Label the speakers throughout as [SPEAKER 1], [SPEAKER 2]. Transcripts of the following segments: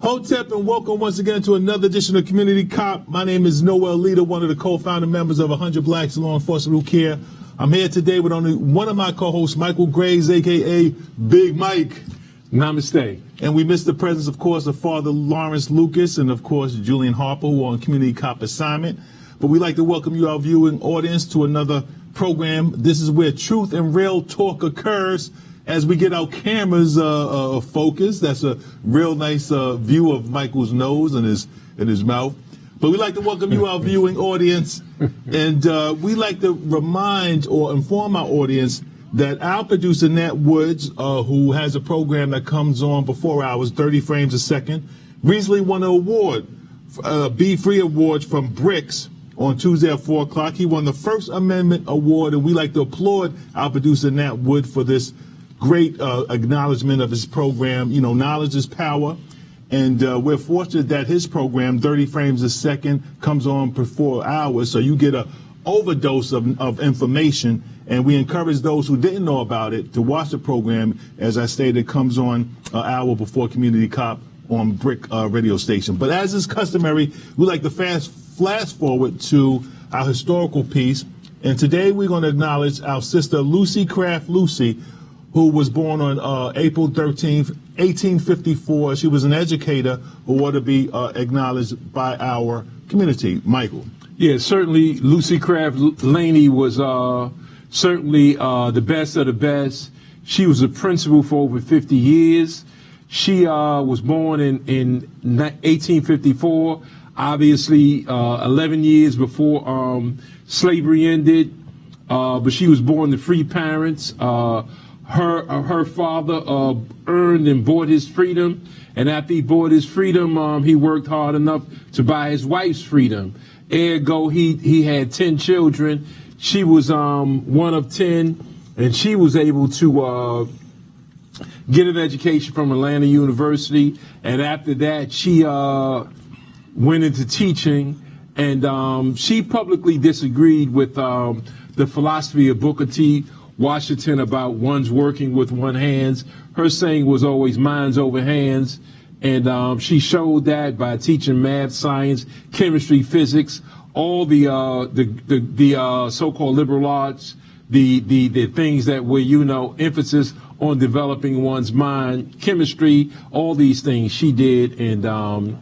[SPEAKER 1] Hotep, and welcome once again to another edition of Community Cop. My name is Noel Leader, one of the co-founding members of 100 Blacks Law Enforcement Who Care. I'm here today with only one of my co-hosts, Michael Graves, a.k.a. Big Mike.
[SPEAKER 2] Namaste.
[SPEAKER 1] And we miss the presence, of course, of Father Lawrence Lucas and, of course, Julian Harper, who are on Community Cop assignment. But we'd like to welcome you, our viewing audience, to another program. This is where truth and real talk occurs. As we get our cameras focused, that's a real nice view of Michael's nose and his mouth. But we'd like to welcome you, our viewing audience, and we'd like to remind or inform our audience that our producer, Nat Woods, who has a program that comes on before hours, 30 frames a second, recently won an award, Be Free Award from BRICS on Tuesday at 4 o'clock. He won the First Amendment Award, and we'd like to applaud our producer, Nat Wood, for this great acknowledgement of his program. You know, knowledge is power, and we're fortunate that his program, 30 frames a second, comes on for 4 hours, so you get a overdose of information, and we encourage those who didn't know about it to watch the program. As I stated, it comes on an hour before Community Cop on BRIC radio station. But as is customary, we like to flash forward to our historical piece, and today we're going to acknowledge our sister Lucy Craft Lucy, who was born on April 13th, 1854. She was an educator who ought to be acknowledged by our community. Michael.
[SPEAKER 2] Yeah, certainly Lucy Craft Laney was certainly the best of the best. She was a principal for over 50 years. She was born in 1854, obviously 11 years before slavery ended, but she was born to free parents. Her father earned and bought his freedom, and after he bought his freedom, he worked hard enough to buy his wife's freedom. Ergo, he had 10 children. She was one of 10, and she was able to get an education from Atlanta University, and after that, she went into teaching, and she publicly disagreed with the philosophy of Booker T. Washington about one's working with one hands. Her saying was always minds over hands, and she showed that by teaching math, science, chemistry, physics, all the so-called liberal arts, the things that were emphasis on developing one's mind, chemistry, all these things she did, and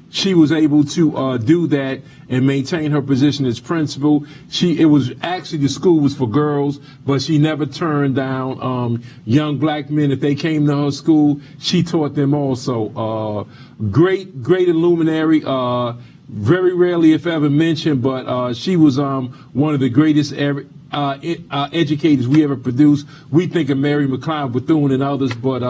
[SPEAKER 2] she was able to do that and maintain her position as principal. It was actually, the school was for girls, but she never turned down young black men. If they came to her school, she taught them also. Great luminary, very rarely if ever mentioned, but she was one of the greatest educators we ever produced. We think of Mary McLeod Bethune and others, but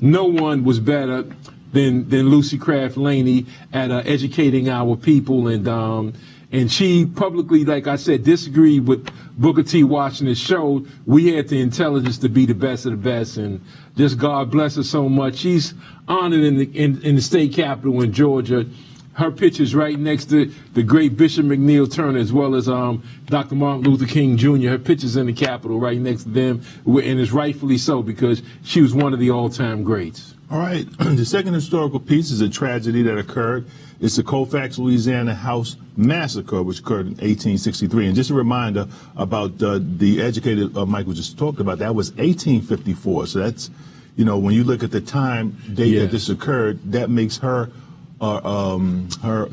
[SPEAKER 2] no one was better than Lucy Craft Laney at educating our people, and she publicly, like I said, disagreed with Booker T. Washington. Showed we had the intelligence to be the best of the best, and just God bless her so much. She's honored in the state capitol in Georgia. Her picture's right next to the great Bishop McNeil Turner, as well as Dr. Martin Luther King Jr. Her picture's in the Capitol right next to them, and it's rightfully so because she was one of the all-time greats.
[SPEAKER 1] All right. The second historical piece is a tragedy that occurred. It's the Colfax, Louisiana House Massacre, which occurred in 1863. And just a reminder about the educator Michael just talked about, that was 1854. So that's, when you look at the time date that this occurred, that makes her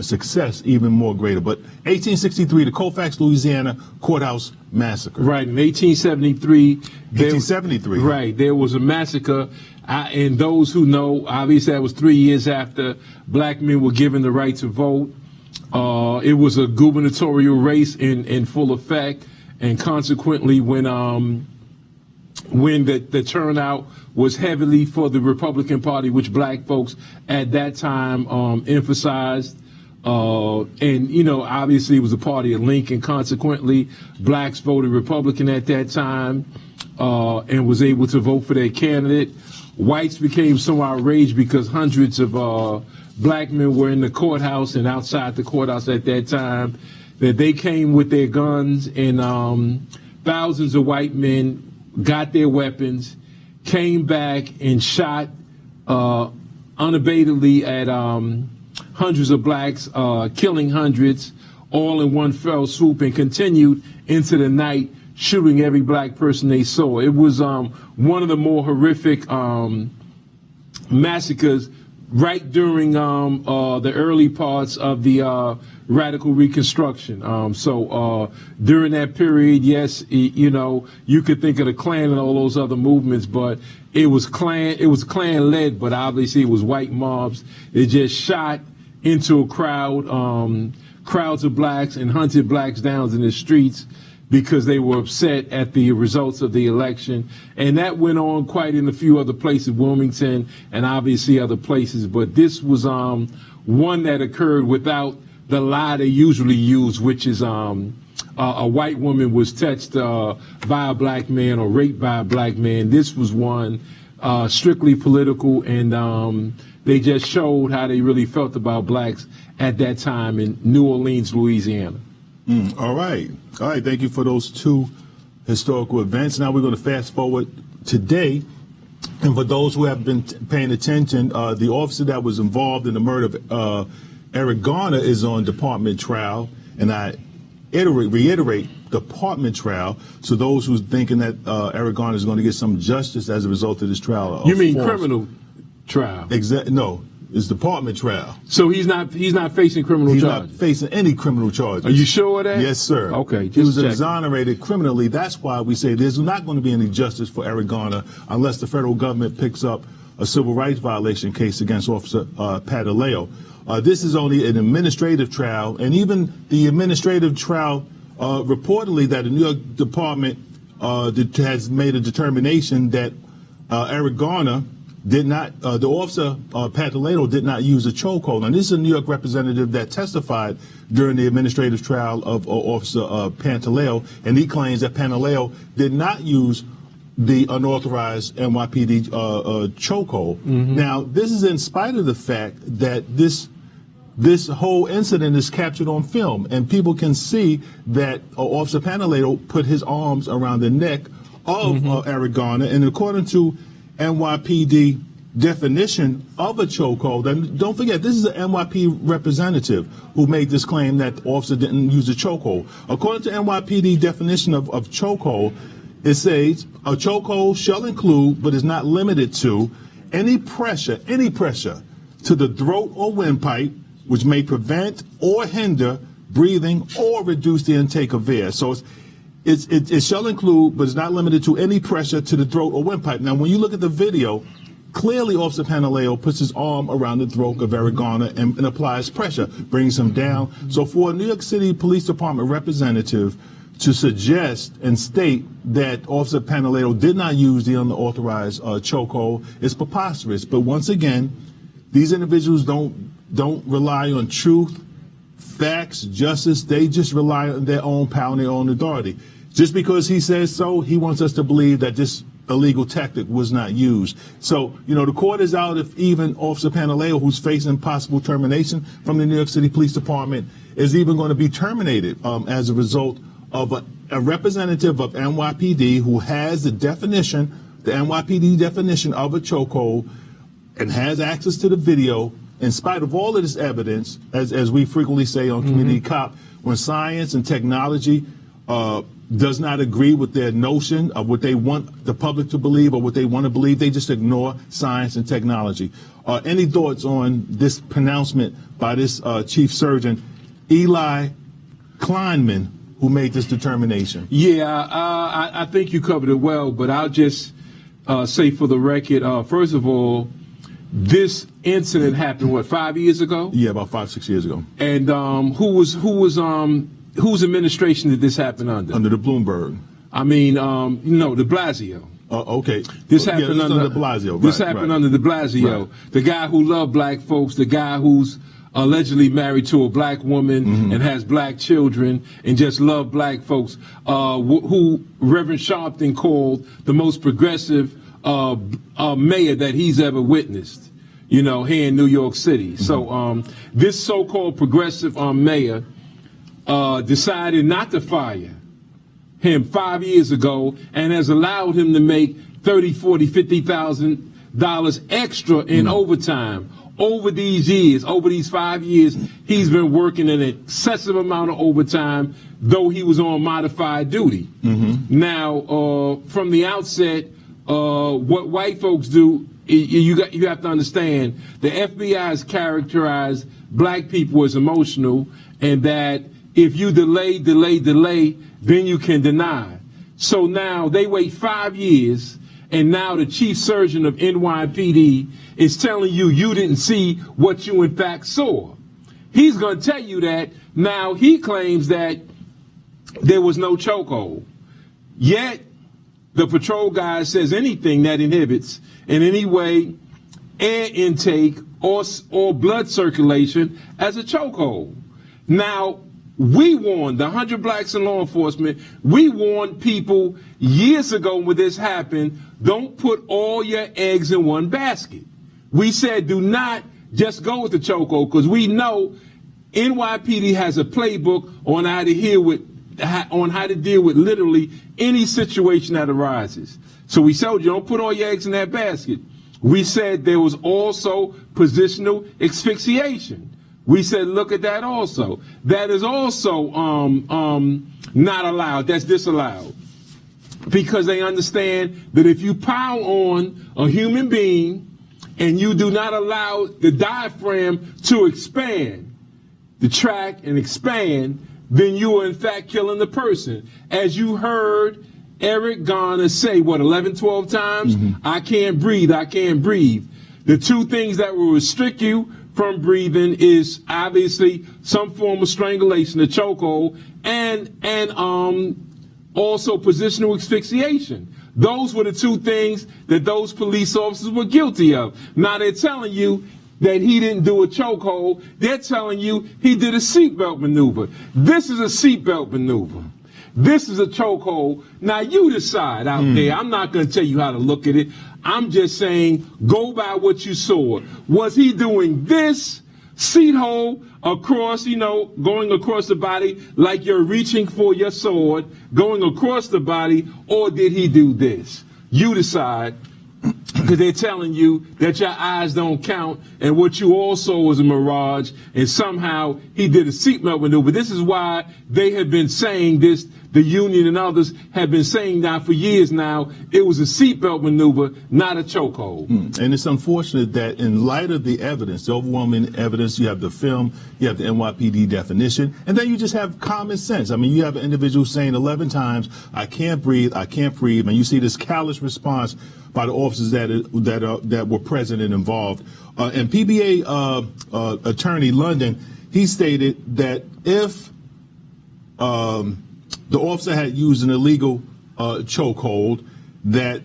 [SPEAKER 1] success even more greater. But 1863, the Colfax, Louisiana Courthouse Massacre.
[SPEAKER 2] Right, in 1873.
[SPEAKER 1] 1873.
[SPEAKER 2] Right, there was a massacre. And those who know, obviously that was 3 years after black men were given the right to vote. It was a gubernatorial race in full effect, and consequently when the turnout was heavily for the Republican Party, which black folks at that time emphasized. And, obviously it was a party of Lincoln. Consequently, blacks voted Republican at that time and was able to vote for their candidate. Whites became so outraged because hundreds of black men were in the courthouse and outside the courthouse at that time that they came with their guns, and thousands of white men got their weapons, came back and shot unabatedly at hundreds of blacks, killing hundreds, all in one fell swoop, and continued into the night, shooting every black person they saw. It was one of the more horrific massacres right during the early parts of the radical Reconstruction. So during that period, yes, you know, you could think of the Klan and all those other movements, but it was Klan led, but obviously it was white mobs. They just shot into a crowd, crowds of blacks, and hunted blacks down in the streets because they were upset at the results of the election. And that went on quite in a few other places, Wilmington and obviously other places. But this was one that occurred without the lie they usually use, which is a white woman was touched by a black man or raped by a black man. This was one strictly political, and they just showed how they really felt about blacks at that time in New Orleans, Louisiana.
[SPEAKER 1] All right. Thank you for those two historical events. Now we're going to fast forward today. And for those who have been paying attention, the officer that was involved in the murder of Eric Garner is on department trial. And I reiterate, department trial. So those who's thinking that Eric Garner is going to get some justice as a result of this trial.
[SPEAKER 2] You mean criminal trial?
[SPEAKER 1] No. It's department trial.
[SPEAKER 2] So he's not facing criminal charges?
[SPEAKER 1] He's not facing any criminal charges.
[SPEAKER 2] Are you sure of that?
[SPEAKER 1] Yes, sir.
[SPEAKER 2] Okay,
[SPEAKER 1] he was exonerated criminally. That's why we say there's not going to be any justice for Eric Garner unless the federal government picks up a civil rights violation case against Officer Pantaleo. This is only an administrative trial, and even the administrative trial reportedly that the New York Department has made a determination that Eric Garner did not, the officer, Pantaleo, did not use a chokehold. And this is a New York representative that testified during the administrative trial of Officer Pantaleo, and he claims that Pantaleo did not use the unauthorized NYPD chokehold. Mm-hmm. Now, this is in spite of the fact that this whole incident is captured on film, and people can see that Officer Pantaleo put his arms around the neck of Eric Garner, and according to NYPD definition of a chokehold, and don't forget, this is an NYPD representative who made this claim that the officer didn't use a chokehold. According to NYPD definition of chokehold, it says a chokehold shall include, but is not limited to, any pressure to the throat or windpipe, which may prevent or hinder breathing or reduce the intake of air. So it shall include, but is not limited to, any pressure to the throat or windpipe. Now, when you look at the video, clearly Officer Pantaleo puts his arm around the throat of Eric Garner and applies pressure, brings him down. So for a New York City Police Department representative to suggest and state that Officer Pantaleo did not use the unauthorized chokehold is preposterous. But once again, these individuals don't rely on truth, facts, justice. They just rely on their own power and their own authority. Just because he says so, he wants us to believe that this illegal tactic was not used. So, you know, the court is out if even Officer Pantaleo, who's facing possible termination from the New York City Police Department, is even going to be terminated as a result of a representative of NYPD who has the definition, the NYPD definition of a chokehold, and has access to the video. In spite of all of this evidence, as we frequently say on Community Cop, when science and technology does not agree with their notion of what they want the public to believe or what they want to believe, they just ignore science and technology. Any thoughts on this pronouncement by this chief surgeon, Eli Kleinman, who made this determination?
[SPEAKER 2] Yeah, I think you covered it well, but I'll just say for the record, first of all, this incident happened, 5 years ago?
[SPEAKER 1] Yeah, about 5-6 years ago.
[SPEAKER 2] And whose administration did this happen under?
[SPEAKER 1] Under the Bloomberg.
[SPEAKER 2] I mean, no, de Blasio.
[SPEAKER 1] Okay.
[SPEAKER 2] This happened under
[SPEAKER 1] de Blasio.
[SPEAKER 2] This happened under de Blasio. Right. The guy who loved black folks, the guy who's allegedly married to a black woman and has black children and just loved black folks, who Reverend Sharpton called the most progressive mayor that he's ever witnessed, you know, here in New York City. So this so-called progressive mayor decided not to fire him 5 years ago and has allowed him to make $30,000, $40,000, extra in overtime. Over these years, over these 5 years, he's been working an excessive amount of overtime, though he was on modified duty. Now, from the outset, what white folks do, you have to understand, the FBI has characterized black people as emotional, and that if you delay, then you can deny. So now they wait 5 years, and now the chief surgeon of NYPD is telling you you didn't see what you in fact saw. He's going to tell you that. Now he claims that there was no chokehold. Yet the patrol guy says anything that inhibits in any way air intake or blood circulation as a chokehold. Now, we warned, the 100 Blacks in Law Enforcement, we warned people years ago when this happened, don't put all your eggs in one basket. We said do not just go with the chokehold, because we know NYPD has a playbook on how to deal with literally any situation that arises. So we told you don't put all your eggs in that basket. We said there was also positional asphyxiation. We said, look at that also. That is also not allowed. That's disallowed. Because they understand that if you pound on a human being and you do not allow the diaphragm to expand, contract and expand, then you are in fact killing the person. As you heard Eric Garner say, 11, 12 times? I can't breathe, I can't breathe. The two things that will restrict you from breathing is obviously some form of strangulation, a chokehold, and also positional asphyxiation. Those were the two things that those police officers were guilty of. Now they're telling you that he didn't do a chokehold. They're telling you he did a seatbelt maneuver. This is a seatbelt maneuver. This is a chokehold. Now you decide out there. I'm not going to tell you how to look at it. I'm just saying go by what you saw. Was he doing this seat hole across, going across the body like you're reaching for your sword, going across the body, or did he do this? You decide, because they're telling you that your eyes don't count, and what you all saw was a mirage, and somehow he did a seatbelt maneuver. This is why they have been saying this. The union and others have been saying that for years now. It was a seatbelt maneuver, not a chokehold.
[SPEAKER 1] And it's unfortunate that in light of the evidence, the overwhelming evidence, you have the film, you have the NYPD definition, and then you just have common sense. I mean, you have an individual saying 11 times, I can't breathe, and you see this callous response by the officers that were present and involved. And PBA attorney London, he stated that if the officer had used an illegal chokehold, that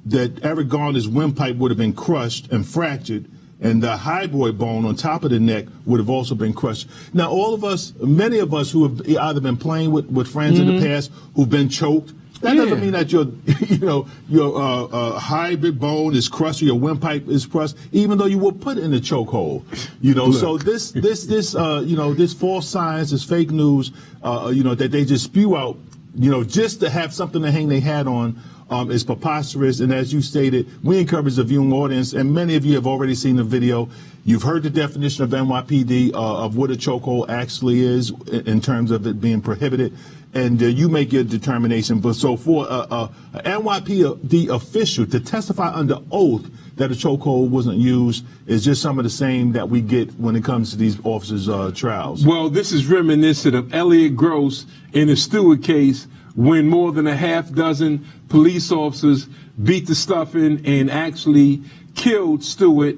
[SPEAKER 1] that Eric Garner's windpipe would have been crushed and fractured, and the hyoid bone on top of the neck would have also been crushed. Now, many of us who have either been playing with friends in the past who've been choked, that doesn't mean that your hyoid bone is crushed or your windpipe is crushed, even though you were put in a chokehold. So this false science, this fake news, that they just spew out, just to have something to hang their hat on, is preposterous. And as you stated, we encourage the viewing audience, and many of you have already seen the video. You've heard the definition of NYPD of what a chokehold actually is in terms of it being prohibited. And you make your determination. But so for a NYPD official to testify under oath that a chokehold wasn't used is just some of the same that we get when it comes to these officers' trials.
[SPEAKER 2] Well, this is reminiscent of Elliot Gross in the Stewart case, when more than a half dozen police officers beat the stuffing and actually killed Stewart.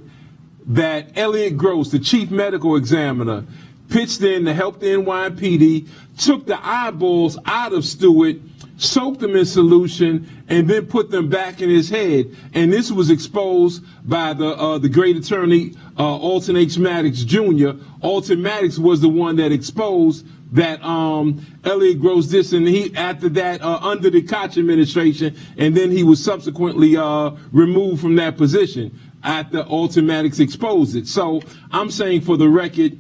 [SPEAKER 2] That Elliot Gross, the chief medical examiner, pitched in to help the NYPD, took the eyeballs out of Stewart, soaked them in solution, and then put them back in his head. And this was exposed by the great attorney, Alton H. Maddox Jr. Alton Maddox was the one that exposed that Elliot Gross this, and he after that under the Koch administration, and then he was subsequently removed from that position after Alton Maddox exposed it. So I'm saying, for the record,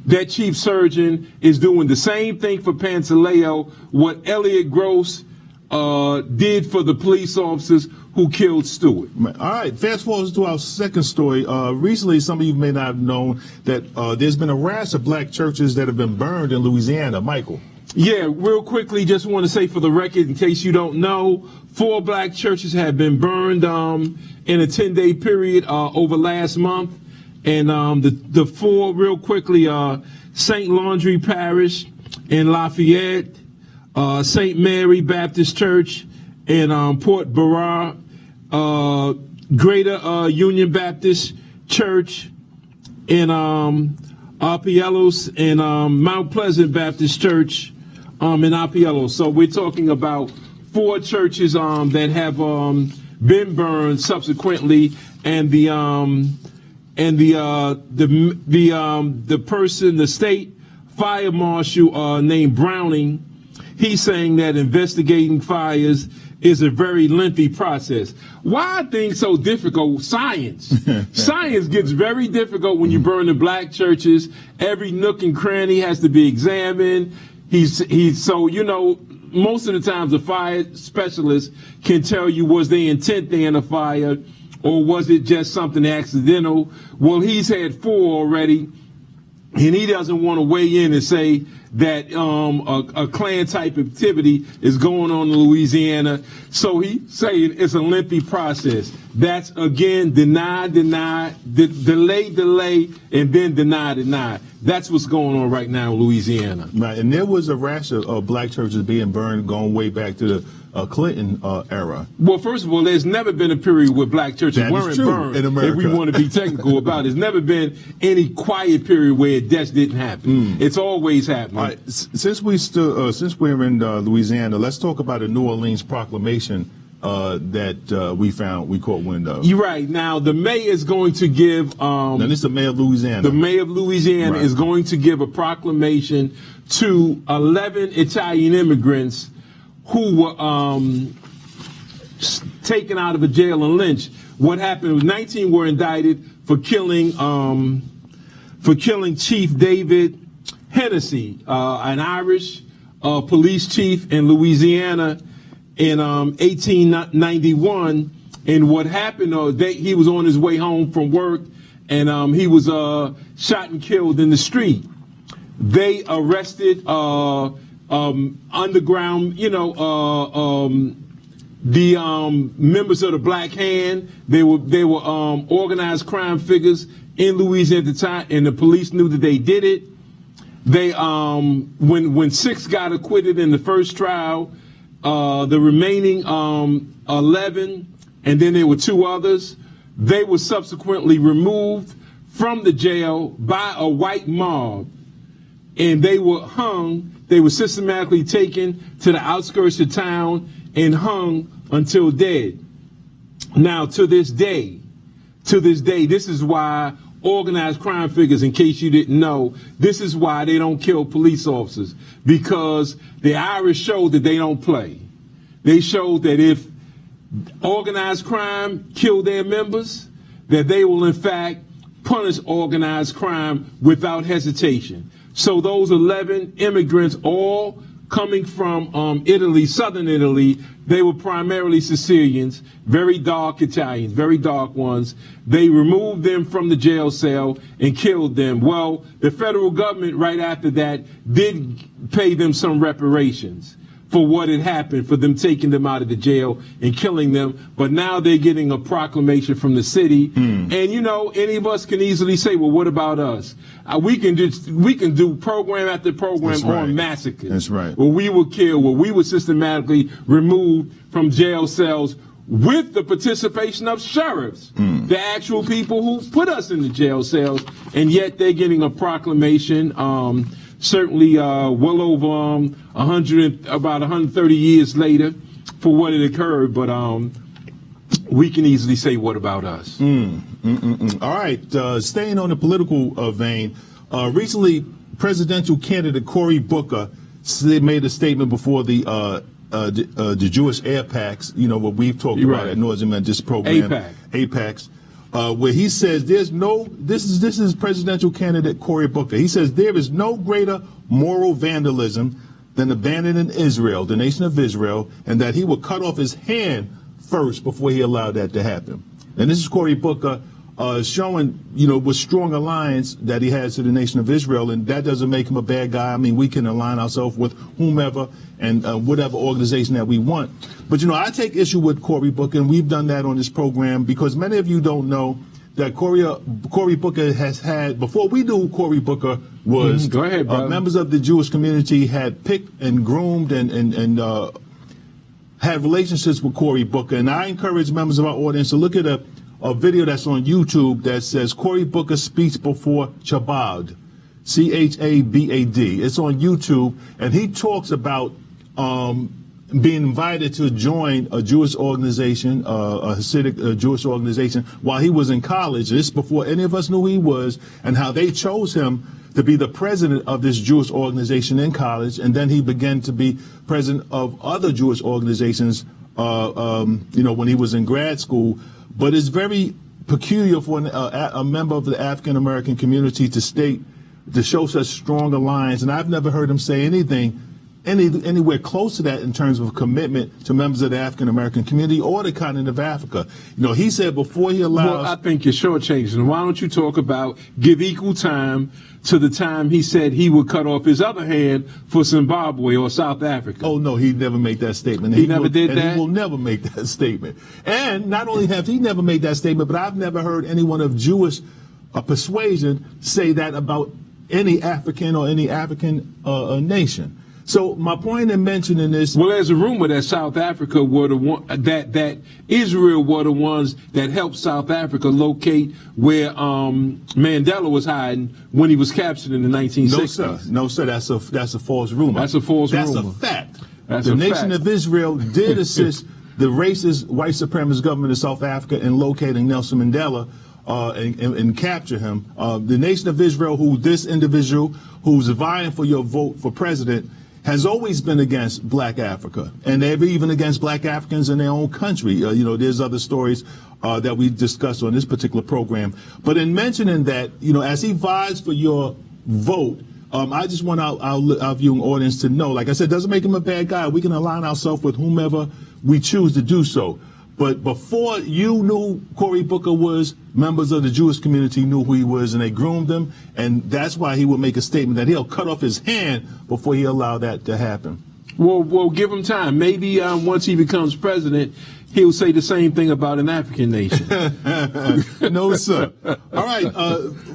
[SPEAKER 2] that chief surgeon is doing the same thing for Pantaleo, what Elliot Gross did for the police officers who killed Stewart.
[SPEAKER 1] All right, fast forward to our second story. Recently, some of you may not have known that there's been a rash of black churches that have been burned in Louisiana. Michael.
[SPEAKER 2] Yeah, real quickly, just want to say for the record, in case you don't know, 4 black churches have been burned in a 10-day period over last month. And the 4, real quickly, St. Laundry Parish in Lafayette, St. Mary Baptist Church in Port Barra, Greater Union Baptist Church in Apielos, and Mount Pleasant Baptist Church in Apielos. So we're talking about 4 churches that have been burned subsequently, and the person, the state fire marshal named Browning, he's saying that investigating fires is a very lengthy process. Why are things so difficult? Science. Science gets very difficult when you burn the black churches. Every nook and cranny has to be examined. So, you know, most of the times a fire specialist can tell you, was the intent there in a fire, or was it just something accidental? Well, he's had 4 already, and he doesn't want to weigh in and say that a Klan type activity is going on in Louisiana. So he's saying it's a lengthy process. That's, again, delay, and then deny. That's what's going on right now in Louisiana.
[SPEAKER 1] Right, and there was a rash of black churches being burned going way back to the Clinton era.
[SPEAKER 2] Well, first of all, there's never been a period where black churches weren't burned.
[SPEAKER 1] In America.
[SPEAKER 2] If we want to be technical about it, there's never been any quiet period where it just didn't happen. It's always happening.
[SPEAKER 1] All right, since we're in Louisiana, let's talk about the New Orleans proclamation that we caught wind of.
[SPEAKER 2] You're right. Now, the mayor is going to give.
[SPEAKER 1] Now, this is the mayor of Louisiana.
[SPEAKER 2] The mayor of Louisiana
[SPEAKER 1] Right.
[SPEAKER 2] is going to give a proclamation to 11 Italian immigrants who were taken out of a jail and lynched. What happened was 19 were indicted for killing Chief David Hennessy, an Irish police chief in Louisiana in 1891. And what happened, he was on his way home from work, and he was shot and killed in the street. They arrested underground, the members of the Black Hand. They were organized crime figures in Louisiana at the time, and the police knew that they did it. They when 6 got acquitted in the first trial, the remaining 11, and then there were 2 others, they were subsequently removed from the jail by a white mob, and they were hung. They were systematically taken to the outskirts of town and hung until dead. Now, to this day, this is why organized crime figures, in case you didn't know, this is why they don't kill police officers, because the Irish showed that they don't play. They showed that if organized crime kill their members, that they will in fact punish organized crime without hesitation. So those 11 immigrants, all coming from Italy, southern Italy, they were primarily Sicilians, very dark Italians, very dark ones. They removed them from the jail cell and killed them. Well, the federal government right after that did pay them some reparations for what had happened, for them taking them out of the jail and killing them. But now they're getting a proclamation from the city. And, any of us can easily say, well, what about us? We can do program after program on massacres.
[SPEAKER 1] That's right.
[SPEAKER 2] Where we were killed, where we were systematically removed from jail cells with the participation of sheriffs, the actual people who put us in the jail cells. And yet they're getting a proclamation, certainly well over about 130 years later for what had occurred, but we can easily say, what about us?
[SPEAKER 1] All right, staying on the political vein, recently presidential candidate Cory Booker made a statement before the Jewish AIPACs, what we've talked about at nauseam in this program, AIPACs, where he says this is presidential candidate Cory Booker. He says there is no greater moral vandalism than abandoning Israel, the nation of Israel, and that he would cut off his hand first before he allowed that to happen. And this is Cory Booker showing, with strong alliance that he has to the nation of Israel, and that doesn't make him a bad guy. I mean, we can align ourselves with whomever and whatever organization that we want. But, I take issue with Cory Booker, and we've done that on this program because many of you don't know that Cory Booker has had, before we knew who Cory Booker was,
[SPEAKER 2] Go ahead, brother.
[SPEAKER 1] Members of the Jewish community had picked and groomed and had relationships with Cory Booker. And I encourage members of our audience to look at a video that's on YouTube that says Cory Booker speaks before Chabad, Chabad. It's on YouTube, and he talks about being invited to join a Jewish organization, a Hasidic Jewish organization, while he was in college. This before any of us knew who he was, and how they chose him to be the president of this Jewish organization in college, and then he began to be president of other Jewish organizations, when he was in grad school. But it's very peculiar for a member of the African American community to show such strong alliance, and I've never heard him say anything anywhere close to that in terms of commitment to members of the African American community or the continent of Africa. He said before he allows.
[SPEAKER 2] Well, I think you're shortchanging. Why don't you talk about give equal time to the time he said he would cut off his other hand for Zimbabwe or South Africa?
[SPEAKER 1] Oh, no, he never made that statement.
[SPEAKER 2] He never did that?
[SPEAKER 1] He will never make that statement. And not only have he never made that statement, but I've never heard anyone of Jewish persuasion say that about any African or any African nation. So my point in mentioning this.
[SPEAKER 2] Well, there's a rumor that South Africa were the one that Israel were the ones that helped South Africa locate where Mandela was hiding when he was captured in the 1960s.
[SPEAKER 1] No, sir. That's a false rumor.
[SPEAKER 2] That's a false rumor.
[SPEAKER 1] That's a fact.
[SPEAKER 2] That's
[SPEAKER 1] the
[SPEAKER 2] a
[SPEAKER 1] nation
[SPEAKER 2] fact.
[SPEAKER 1] of Israel did assist the racist white supremacist government of South Africa in locating Nelson Mandela and capture him. The nation of Israel, who this individual who's vying for your vote for president, has always been against black Africa, and they're even against black Africans in their own country. There's other stories that we discussed on this particular program. But in mentioning that, as he vies for your vote, I just want our viewing audience to know, like I said, doesn't make him a bad guy. We can align ourselves with whomever we choose to do so. But before you knew Cory Booker was, members of the Jewish community knew who he was, and they groomed him. And that's why he would make a statement that he'll cut off his hand before he allowed that to happen.
[SPEAKER 2] Well, give him time. Maybe once he becomes president, he'll say the same thing about an African nation.
[SPEAKER 1] No, sir. All right.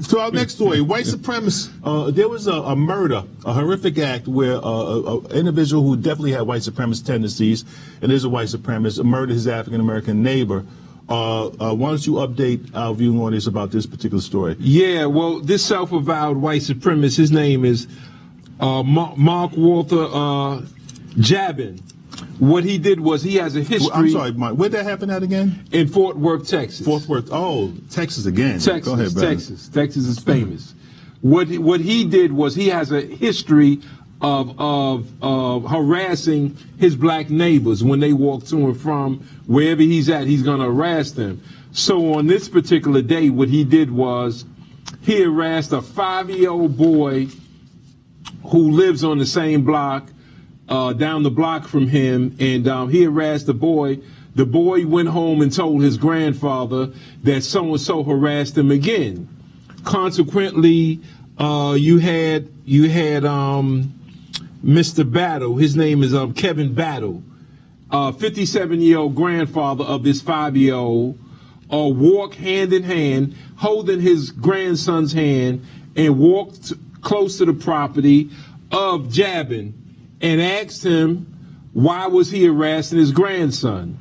[SPEAKER 1] To our next story, white supremacists. There was a murder, a horrific act where an individual who definitely had white supremacist tendencies, and is a white supremacist, murdered his African American neighbor. Why don't you update our viewing audience about this particular story?
[SPEAKER 2] Yeah. Well, this self-avowed white supremacist, his name is Mark Walter Jabin. What he did was he has a history.
[SPEAKER 1] I'm sorry, Mike. Where'd that happen at again?
[SPEAKER 2] In Fort Worth, Texas.
[SPEAKER 1] Fort Worth. Oh, Texas again.
[SPEAKER 2] Texas.
[SPEAKER 1] Go ahead, brother.
[SPEAKER 2] Texas is famous. What he did was he has a history of harassing his black neighbors when they walk to and from wherever he's at. He's going to harass them. So on this particular day, what he did was he harassed a 5-year-old boy who lives on the same block. Down the block from him, and he harassed the boy. The boy went home and told his grandfather that so-and-so harassed him again. Consequently, you had Mr. Battle. His name is Kevin Battle, 57-year-old grandfather of this 5-year-old, walked hand in hand, holding his grandson's hand, and walked close to the property of Jabin, and asked him why was he harassing his grandson.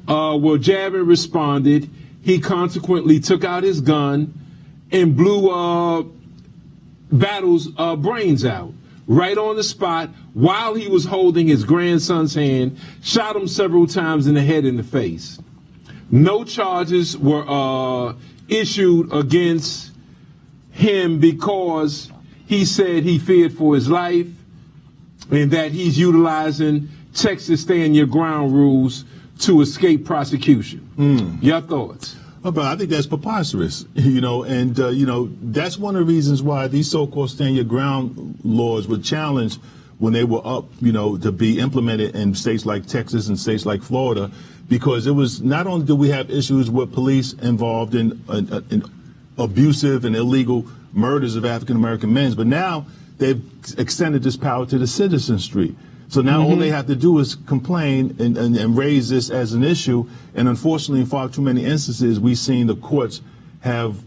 [SPEAKER 2] Well, Jabin responded. He consequently took out his gun and blew Battle's brains out right on the spot while he was holding his grandson's hand, shot him several times in the head and the face. No charges were issued against him because he said he feared for his life, and that he's utilizing Texas stand your ground rules to escape prosecution. Your thoughts?
[SPEAKER 1] Oh, but I think that's preposterous, and that's one of the reasons why these so-called stand your ground laws would challenge when they were up, to be implemented in states like Texas and states like Florida, because it was not only do we have issues with police involved in abusive and illegal murders of African American men, but now they've extended this power to the Citizen Street. So now all they have to do is complain and raise this as an issue. And unfortunately, in far too many instances, we've seen the courts have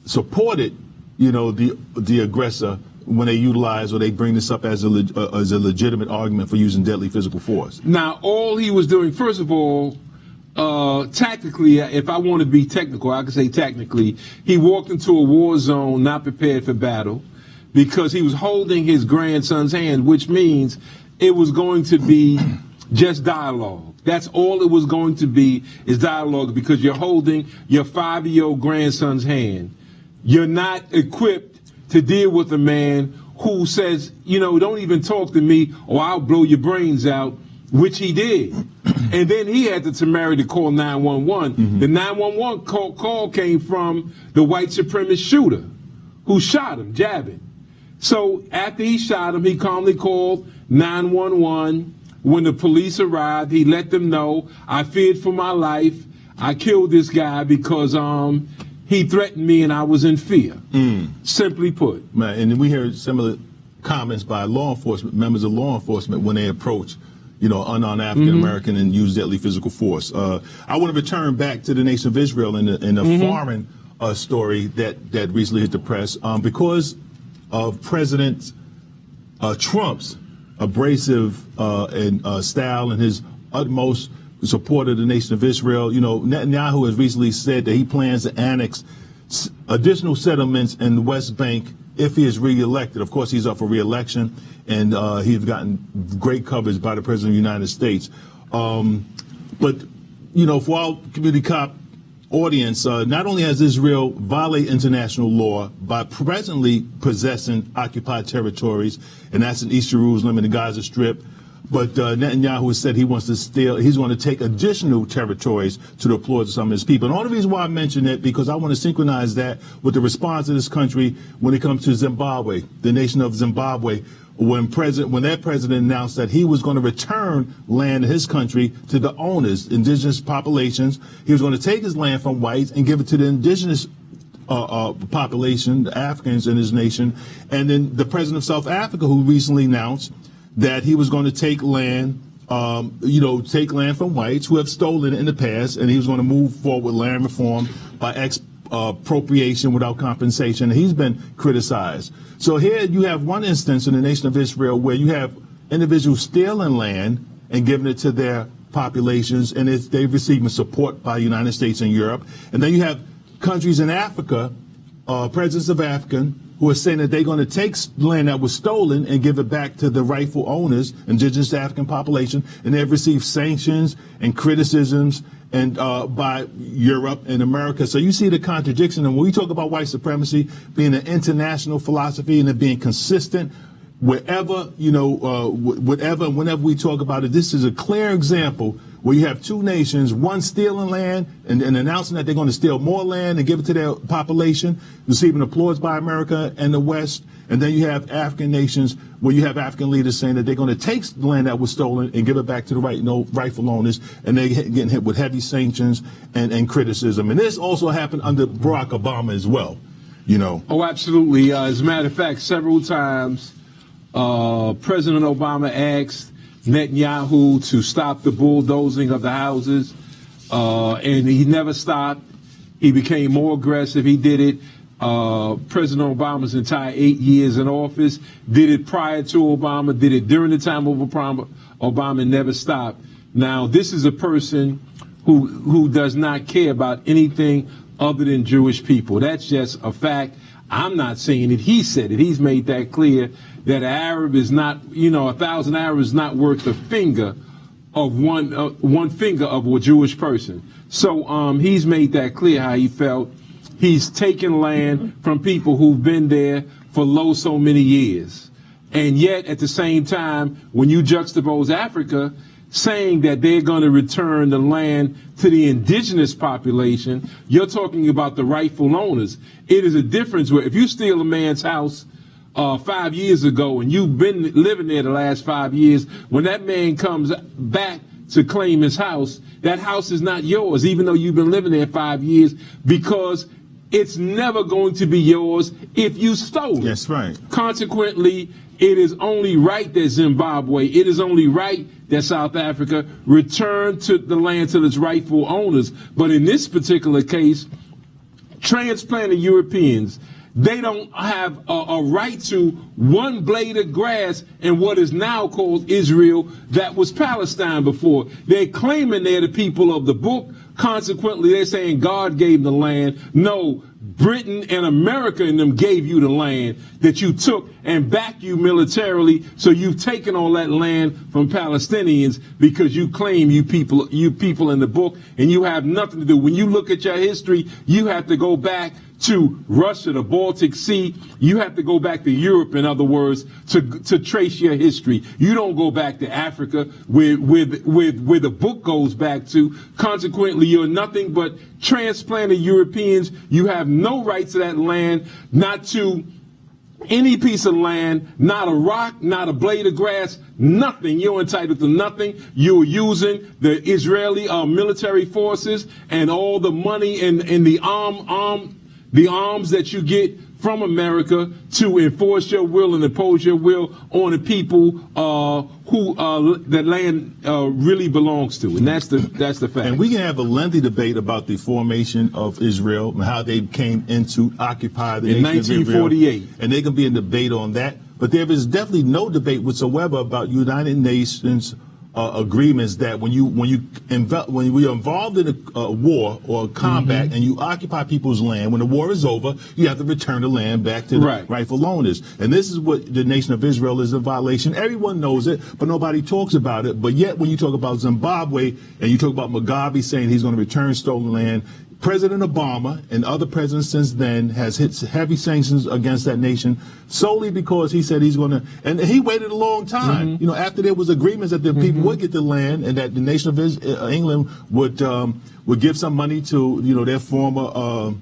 [SPEAKER 1] supported, the aggressor when they utilize or they bring this up as a legitimate argument for using deadly physical force.
[SPEAKER 2] Now, all he was doing, first of all, tactically, if I want to be technical, I can say technically, he walked into a war zone not prepared for battle because he was holding his grandson's hand, which means it was going to be just dialogue. That's all it was going to be, is dialogue, because you're holding your 5-year-old grandson's hand. You're not equipped to deal with a man who says, don't even talk to me or I'll blow your brains out, which he did. And then he had the temerity to call 911. The 911 call came from the white supremacist shooter who shot him, jabbing. So after he shot him, he calmly called 911. When the police arrived, he let them know, I feared for my life. I killed this guy because he threatened me and I was in fear. Simply put.
[SPEAKER 1] Man, and we hear similar comments by law enforcement, members of law enforcement, when they approach, unarmed African American and use deadly physical force. I want to return back to the nation of Israel in a foreign story that recently hit the press because of President Trump's abrasive style and his utmost support of the nation of Israel. Netanyahu has recently said that he plans to annex additional settlements in the West Bank if he is reelected. Of course, he's up for reelection, and he's gotten great coverage by the President of the United States. But, for our community cop audience, not only has Israel violated international law by presently possessing occupied territories, and that's in East Jerusalem and the Gaza Strip, but Netanyahu has said he's going to take additional territories to deploy to some of his people. And all the reason why I mention it, because I want to synchronize that with the response of this country when it comes to Zimbabwe, the nation of Zimbabwe, when that president announced that he was going to return land in his country to the owners, indigenous populations. He was going to take his land from whites and give it to the indigenous population, the Africans in his nation. And then the president of South Africa, who recently announced that he was going to take land, take land from whites who have stolen it in the past, and he was going to move forward with land reform by expropriation without compensation. He's been criticized. So here you have one instance in the nation of Israel where you have individuals stealing land and giving it to their populations, and they've received support by the United States and Europe. And then you have countries in Africa, presidents of Africa, who are saying that they're going to take land that was stolen and give it back to the rightful owners, indigenous African population, and they've received sanctions and criticisms and by Europe and America. So you see the contradiction. And when we talk about white supremacy being an international philosophy and it being consistent, wherever, whatever and whenever we talk about it, this is a clear example where you have two nations, one stealing land and announcing that they're going to steal more land and give it to their population, receiving applause by America and the West. And then you have African nations where you have African leaders saying that they're going to take the land that was stolen and give it back to the rightful owners, and they're getting hit with heavy sanctions and criticism. And this also happened under Barack Obama as well,
[SPEAKER 2] Oh, absolutely. As a matter of fact, several times President Obama asked Netanyahu to stop the bulldozing of the houses, and he never stopped. He became more aggressive. He did it President Obama's entire 8 years in office, did it prior to Obama, did it during the time of Obama, and never stopped. Now, this is a person who does not care about anything other than Jewish people. That's just a fact. I'm not saying it. He said it. He's made that clear that an Arab is not, 1,000 Arabs is not worth a finger of one finger of a Jewish person. So he's made that clear how he felt. He's taken land from people who've been there for so many years. And yet, at the same time, when you juxtapose Africa, saying that they're going to return the land to the indigenous population, you're talking about the rightful owners. It is a difference where if you steal a man's house, 5 years ago, and you've been living there the last 5 years, when that man comes back to claim his house, that house is not yours, even though you've been living there 5 years, because it's never going to be yours if you stole it.
[SPEAKER 1] That's right.
[SPEAKER 2] Consequently, it is only right that Zimbabwe, it is only right that South Africa return to the land to its rightful owners. But in this particular case, transplanted Europeans, they don't have a right to one blade of grass in what is now called Israel that was Palestine before. They're claiming they're the people of the book. Consequently, they're saying God gave the land. No, Britain and America and them gave you the land that you took and backed you militarily. So you've taken all that land from Palestinians because you claim you people in the book, and you have nothing to do. When you look at your history, you have to go back to Russia, the Baltic Sea. You have to go back to Europe, in other words, to trace your history. You don't go back to Africa where the book goes back to. Consequently, you're nothing but transplanted Europeans. You have no right to that land, not to any piece of land, not a rock, not a blade of grass, nothing. You're entitled to nothing. You're using the Israeli military forces and all the money and the arms that you get from America to enforce your will and impose your will on the people who the land really belongs to, and that's the fact.
[SPEAKER 1] And we can have a lengthy debate about the formation of Israel and how they came into occupy the
[SPEAKER 2] in
[SPEAKER 1] nation
[SPEAKER 2] 1948,
[SPEAKER 1] of Israel, and there can be a debate on that. But there is definitely no debate whatsoever about United Nations agreements that when we are involved in a war or a combat, and you occupy people's land, when the war is over, you have to return the land back to the rightful owners. And this is what the nation of Israel is a violation. Everyone knows it, but nobody talks about it. But yet when you talk about Zimbabwe and you talk about Mugabe saying he's going to return stolen land, President Obama and other presidents since then has hit heavy sanctions against that nation solely because he said he's going to, and he waited a long time. You know, after there was agreements that the people would get the land and that the nation of England would give some money to, their former,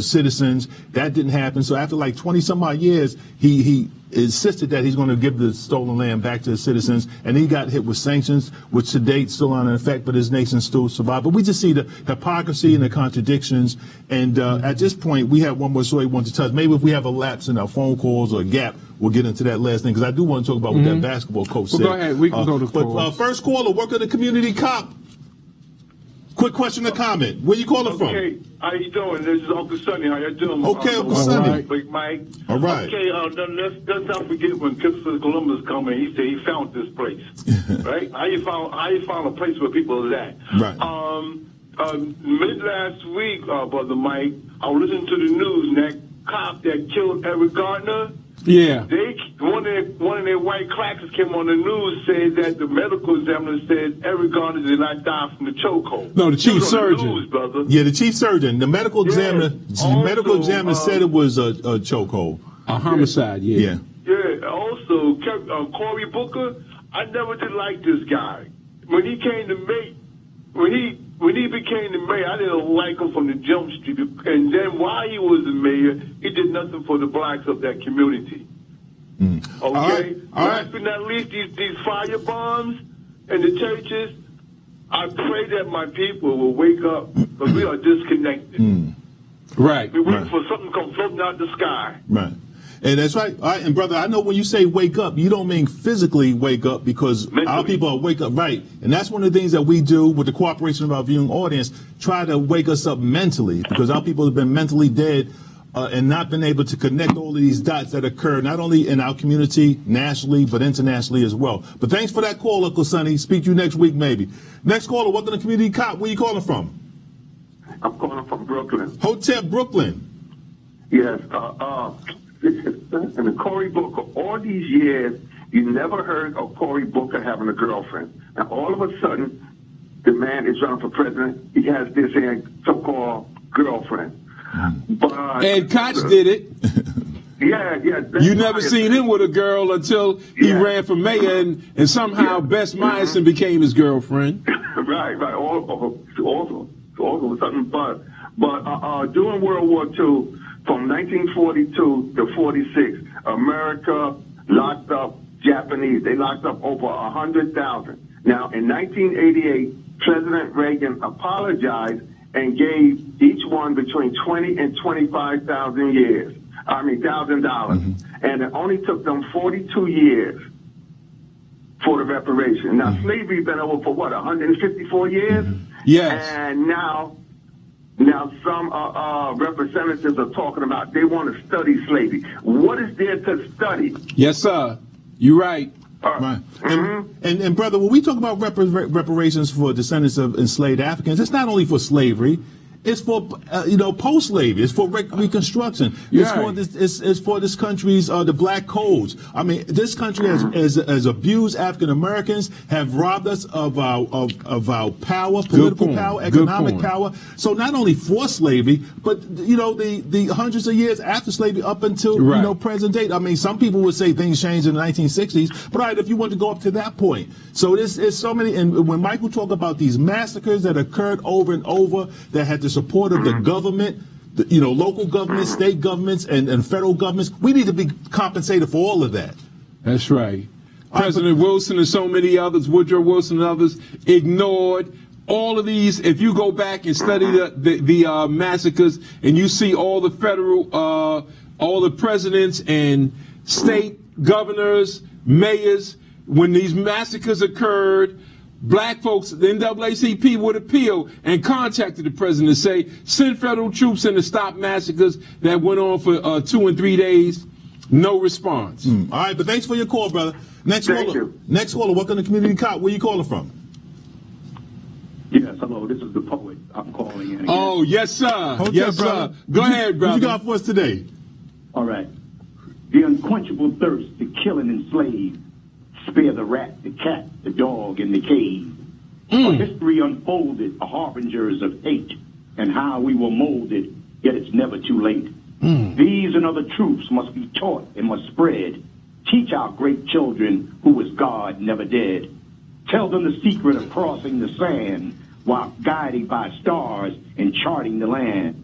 [SPEAKER 1] citizens. That didn't happen. So after like 20 some odd years, he insisted that he's going to give the stolen land back to the citizens, and he got hit with sanctions, which to date still are in effect, but his nation still survived. But we just see the hypocrisy and the contradictions, and at this point, we have one more story we want to touch. Maybe if we have a lapse in our phone calls or a gap, we'll get into that last thing, because I do want to talk about what that basketball coach said.
[SPEAKER 2] Go ahead, we can go to calls.
[SPEAKER 1] But first caller, work of the community cop. Quick question or comment. Where you calling from?
[SPEAKER 3] Okay, how you doing? This is Uncle Sonny. How you doing?
[SPEAKER 1] Okay, Uncle Sonny.
[SPEAKER 3] Big Mike.
[SPEAKER 1] All right.
[SPEAKER 3] Okay, let's not forget when Christopher Columbus come in, he said he found this place. Right? How you found a place where people are at?
[SPEAKER 1] Right.
[SPEAKER 3] Mid last week, Brother Mike, I was listening to the news, and that cop that killed Eric Gardner.
[SPEAKER 2] Yeah.
[SPEAKER 3] One of their white crackers came on the news, said that the medical examiner said Eric Garner did not die from the chokehold.
[SPEAKER 2] No, the chief surgeon.
[SPEAKER 3] The news, brother.
[SPEAKER 1] Yeah, the chief surgeon. The medical examiner. The medical examiner said it was a chokehold.
[SPEAKER 2] A homicide. Yeah.
[SPEAKER 3] Yeah. Also, Cory Booker. I never did like this guy. When he came to me, when he became the mayor, I didn't like him from the jump street. And then while he was the mayor, he did nothing for the blacks of that community. Okay? Last but not least, these fire bombs in the churches, I pray that my people will wake up, because we are disconnected.
[SPEAKER 2] Right.
[SPEAKER 3] We're waiting for something to come floating out the sky.
[SPEAKER 1] Right. And that's right. All right. And brother, I know when you say wake up, you don't mean physically wake up, because mentally. Our people are wake up. Right. And that's one of the things that we do with the cooperation of our viewing audience, try to wake us up mentally, because our people have been mentally dead and not been able to connect all of these dots that occur not only in our community nationally, but internationally as well. But thanks for that call, Uncle Sonny. Speak to you next week, maybe. Next caller, welcome to Community Cop. Where you calling from?
[SPEAKER 4] I'm calling from Brooklyn.
[SPEAKER 1] Hotep Brooklyn.
[SPEAKER 4] Yes. And Cory Booker, all these years, you never heard of Cory Booker having a girlfriend. Now, all of a sudden, the man is running for president. He has this so-called girlfriend. But
[SPEAKER 2] Ed Koch did it.
[SPEAKER 4] Yeah.
[SPEAKER 2] You never seen him with a girl until he ran for mayor, and somehow Bess Meyerson became his girlfriend.
[SPEAKER 4] Right. Also something. But during World War II, from 1942 to 46, America locked up Japanese. They locked up over 100,000. Now, in 1988, President Reagan apologized and gave each one between 20 and 25,000 years. $1,000. And it only took them 42 years for the reparation. Now, slavery been over for what, 154 years?
[SPEAKER 2] Yes.
[SPEAKER 4] And now some representatives are talking about they want to study slavery. What is there to study?
[SPEAKER 2] Yes, sir. You're right.
[SPEAKER 1] Right. And brother, when we talk about reparations for descendants of enslaved Africans, it's not only for slavery. It's for post-slavery. It's for Reconstruction. It's for this. It's for this country's the black codes. I mean, this country has abused African Americans, have robbed us of our power, political power, economic power. So not only for slavery, but the hundreds of years after slavery up until present date. I mean, some people would say things changed in the 1960s, but all right, if you want to go up to that point, so there's so many. And when Michael talk about these massacres that occurred over and over, that had the support of the government, local governments, state governments, and federal governments, we need to be compensated for all of that.
[SPEAKER 2] That's right. President Wilson and so many others, Woodrow Wilson and others, ignored all of these. If you go back and study the massacres, and you see all the federal, all the presidents and state governors, mayors, when these massacres occurred, black folks, the NAACP would appeal and contacted the president to say, send federal troops in to stop massacres that went on for 2 and 3 days. No response.
[SPEAKER 1] All right, but thanks for your call, brother. Next caller, welcome to Community Cop. Where you calling from?
[SPEAKER 5] Yes, hello, this is the poet. I'm calling in again.
[SPEAKER 2] Oh, yes, sir. Yes, sir. Go ahead, brother.
[SPEAKER 1] What you got for us today?
[SPEAKER 5] All right. The unquenchable thirst to kill and enslave, spare the rat, the cat, the dog, and the cave. A history unfolded, harbingers of hate, and how we were molded, yet it's never too late. These and other truths must be taught and must spread. Teach our great children who is God never dead. Tell them the secret of crossing the sand while guided by stars and charting the land.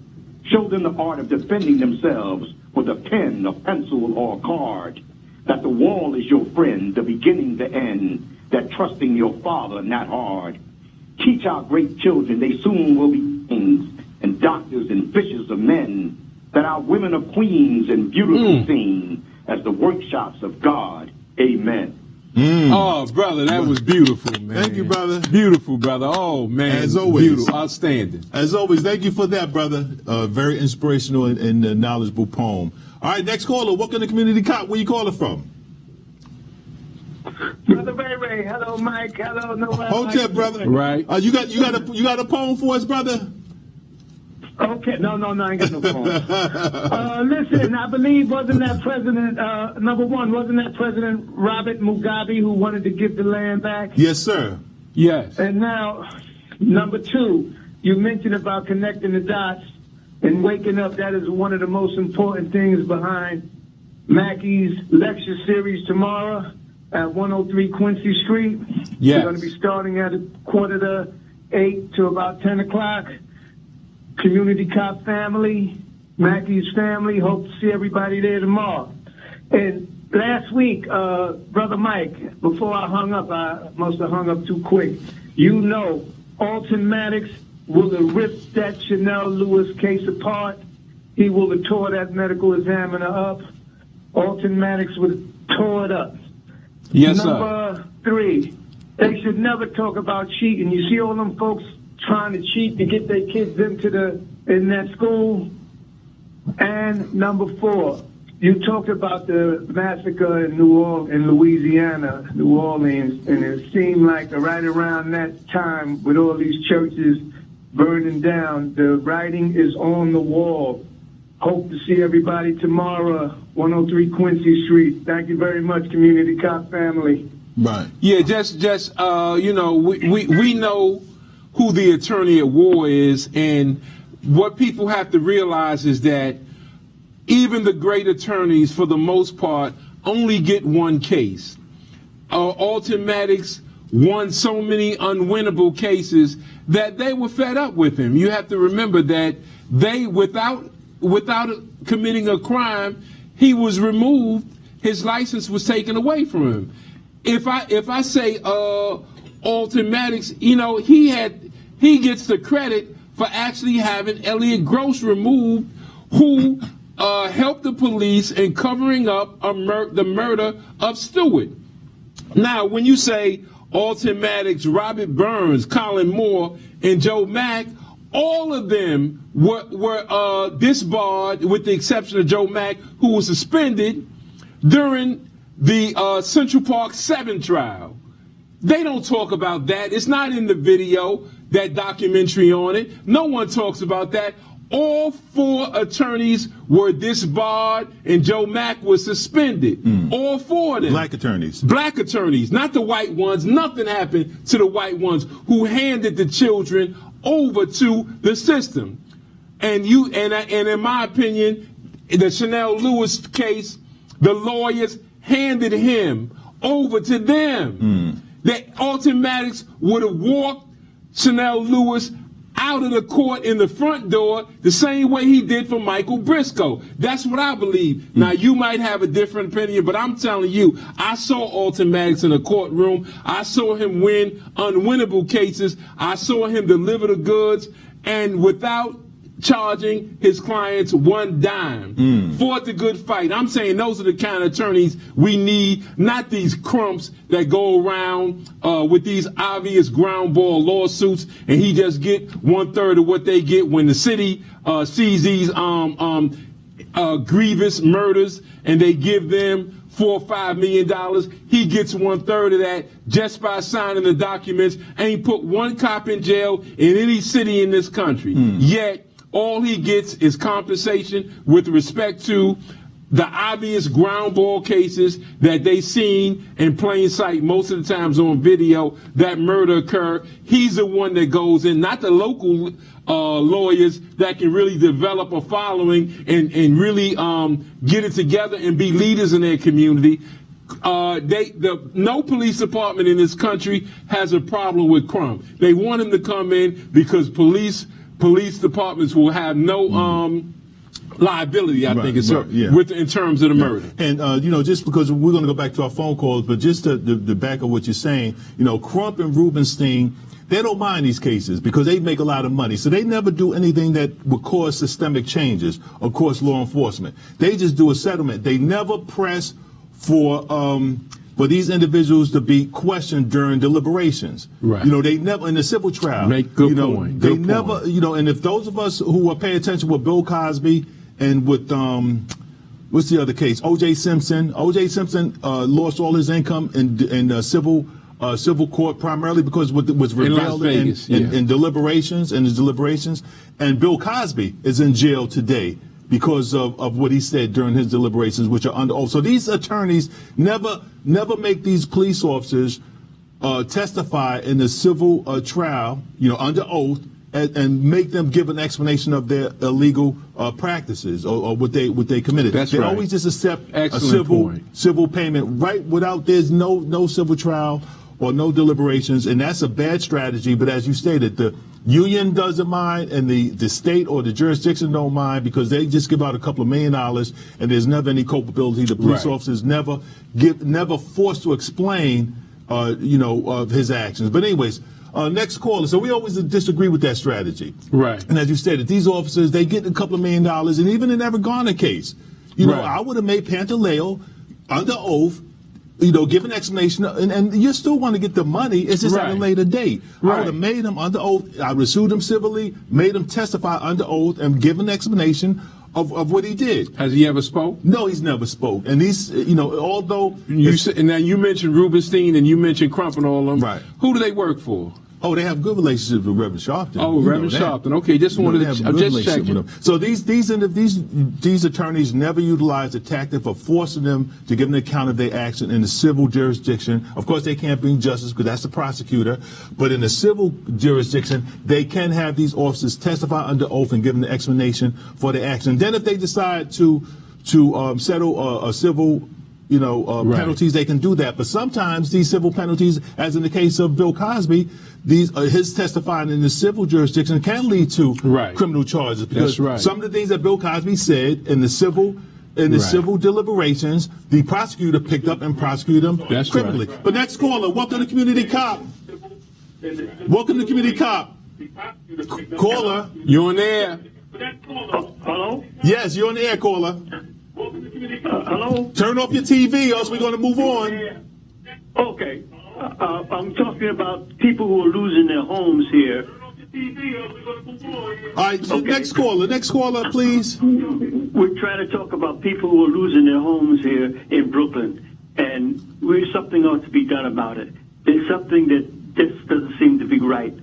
[SPEAKER 5] Show them the art of defending themselves with a pen, a pencil, or a card. That the wall is your friend, the beginning, the end. That trusting your father, not hard. Teach our great children they soon will be kings and doctors and fishers of men. That our women are queens and beautiful seen as the workshops of God. Amen.
[SPEAKER 2] Oh, brother, that was beautiful, man.
[SPEAKER 1] Thank you, brother.
[SPEAKER 2] Beautiful, brother. Oh, man.
[SPEAKER 1] As always.
[SPEAKER 2] Beautiful. Outstanding.
[SPEAKER 1] As always, thank you for that, brother. Very inspirational and knowledgeable poem. All right, next caller. Welcome to Community Cop. Where you calling from?
[SPEAKER 3] Brother Ray. Hello, Mike. Hello, Noel.
[SPEAKER 1] Hotep, brother.
[SPEAKER 2] Right.
[SPEAKER 1] You got a poem for us, brother?
[SPEAKER 3] Okay, no, I ain't got no phone. Listen, I believe wasn't that President Robert Mugabe who wanted to give the land back?
[SPEAKER 1] Yes, sir.
[SPEAKER 2] Yes.
[SPEAKER 3] And now, number 2, you mentioned about connecting the dots and waking up. That is one of the most important things behind Mackey's lecture series tomorrow at 103 Quincy Street.
[SPEAKER 2] Yes.
[SPEAKER 3] We're going to be starting at 7:45 to about 10 o'clock. Community Cop family, Mackey's family, hope to see everybody there tomorrow. And last week, Brother Mike, before I hung up, I must have hung up too quick. Alton Maddox will have ripped that Chanel Lewis case apart. He will have tore that medical examiner up. Alton Maddox would have tore it up.
[SPEAKER 2] Yes,
[SPEAKER 3] Number 3, they should never talk about cheating. You see all them folks trying to cheat to get their kids in that school. And number 4, you talked about the massacre in New Orleans, and it seemed like right around that time, with all these churches burning down, the writing is on the wall. Hope to see everybody tomorrow, 103 Quincy Street. Thank you very much, Community Cop family.
[SPEAKER 1] Right.
[SPEAKER 2] Yeah, we know who the attorney at war is, and what people have to realize is that even the great attorneys, for the most part, only get one case. Alton Maddox won so many unwinnable cases that they were fed up with him. You have to remember that they, without committing a crime, he was removed. His license was taken away from him. If I say Alton Maddox, you know, he gets the credit for actually having Elliot Gross removed, who helped the police in covering up the murder of Stewart. Now, when you say Alton Maddox, Robert Burns, Colin Moore, and Joe Mack, all of them were disbarred, with the exception of Joe Mack, who was suspended during the Central Park 7 trial. They don't talk about that. It's not in the video, that documentary on it. No one talks about that. All 4 attorneys were disbarred, and Joe Mack was suspended. All 4 of them.
[SPEAKER 1] Black attorneys.
[SPEAKER 2] Black attorneys, not the white ones. Nothing happened to the white ones who handed the children over to the system. And in my opinion, the Chanel Lewis case, the lawyers handed him over to them. That Alton Maddox would have walked Chanel Lewis out of the court in the front door the same way he did for Michael Briscoe. That's what I believe. Now, you might have a different opinion, but I'm telling you, I saw Alton Maddox in a courtroom. I saw him win unwinnable cases. I saw him deliver the goods, and without charging his clients one dime. Fought the good fight. I'm saying those are the kind of attorneys we need, not these crumps that go around with these obvious ground ball lawsuits, and he just get 1/3 of what they get when the city sees these grievous murders, and they give them $4 or $5 million. He gets 1/3 of that just by signing the documents. Ain't put one cop in jail in any city in this country. Yet all he gets is compensation with respect to the obvious ground ball cases that they seen in plain sight most of the times on video that murder occurred. He's the one that goes in, not the local lawyers that can really develop a following and really get it together and be leaders in their community. No police department in this country has a problem with crime. They want him to come in because police departments will have no liability, I think, in terms of the murder.
[SPEAKER 1] And, just because we're going to go back to our phone calls, but just to back up what you're saying, Crump and Rubenstein, they don't mind these cases because they make a lot of money. So they never do anything that would cause systemic changes or cause law enforcement. They just do a settlement. They never press for these individuals to be questioned during deliberations.
[SPEAKER 2] Right.
[SPEAKER 1] They never, in the civil trial.
[SPEAKER 2] Make good point.
[SPEAKER 1] They never, and if those of us who are paying attention with Bill Cosby and with, what's the other case? O.J. Simpson lost all his income in civil court, primarily because what was revealed in deliberations, and Bill Cosby is in jail today because of what he said during his deliberations, which are under oath. So these attorneys never make these police officers testify in the civil trial, under oath, and make them give an explanation of their illegal practices or what they committed.
[SPEAKER 2] That's
[SPEAKER 1] they
[SPEAKER 2] right.
[SPEAKER 1] always just accept
[SPEAKER 2] Excellent
[SPEAKER 1] a civil payment there's no civil trial or no deliberations, and that's a bad strategy. But as you stated, the union doesn't mind, and the state or the jurisdiction don't mind because they just give out a couple of $1 million, and there's never any culpability. The police officers never forced to explain, of his actions. But anyways. Next caller. So we always disagree with that strategy.
[SPEAKER 2] Right.
[SPEAKER 1] And as you said, these officers, they get a couple of $1 million, and even in the Garner case, I would have made Pantaleo under oath, give an explanation, and you still want to get the money. It's just at a later date. I would have made him under oath. I would have sued him civilly, made him testify under oath, and give an explanation of what he did.
[SPEAKER 2] Has he ever spoke?
[SPEAKER 1] No, he's never spoke. And he's, although
[SPEAKER 2] and now you mentioned Rubenstein and you mentioned Crump and all of them.
[SPEAKER 1] Right.
[SPEAKER 2] Who do they work for?
[SPEAKER 1] Oh, they have good relationships with Reverend Sharpton.
[SPEAKER 2] Oh, Reverend Sharpton. Okay, just wanted to I'm just checking.
[SPEAKER 1] So these attorneys never utilize the tactic of forcing them to give an account of their action in the civil jurisdiction. Of course, they can't bring justice because that's the prosecutor. But in the civil jurisdiction, they can have these officers testify under oath and give an explanation for their action. Then if they decide to settle a civil
[SPEAKER 2] Right.
[SPEAKER 1] penalties, they can do that. But sometimes these civil penalties, as in the case of Bill Cosby, his testifying in the civil jurisdiction can lead to
[SPEAKER 2] Right.
[SPEAKER 1] criminal charges. Because
[SPEAKER 2] That's right.
[SPEAKER 1] some of the things that Bill Cosby said in the civil
[SPEAKER 2] Right.
[SPEAKER 1] civil deliberations, the prosecutor picked up and prosecuted him
[SPEAKER 2] That's
[SPEAKER 1] criminally.
[SPEAKER 2] right.
[SPEAKER 1] But next caller, welcome to Community Cop. Welcome to Community Cop. Caller.
[SPEAKER 2] You're on air.
[SPEAKER 5] Hello?
[SPEAKER 1] Yes, you're on the air, caller.
[SPEAKER 5] Hello?
[SPEAKER 1] Turn off your TV, or else we're going to move on.
[SPEAKER 5] Okay. I'm talking about people who are losing their homes here.
[SPEAKER 1] All right, so next caller, please.
[SPEAKER 5] We're trying to talk about people who are losing their homes here in Brooklyn, and something ought to be done about it. There's something that just doesn't seem to be right.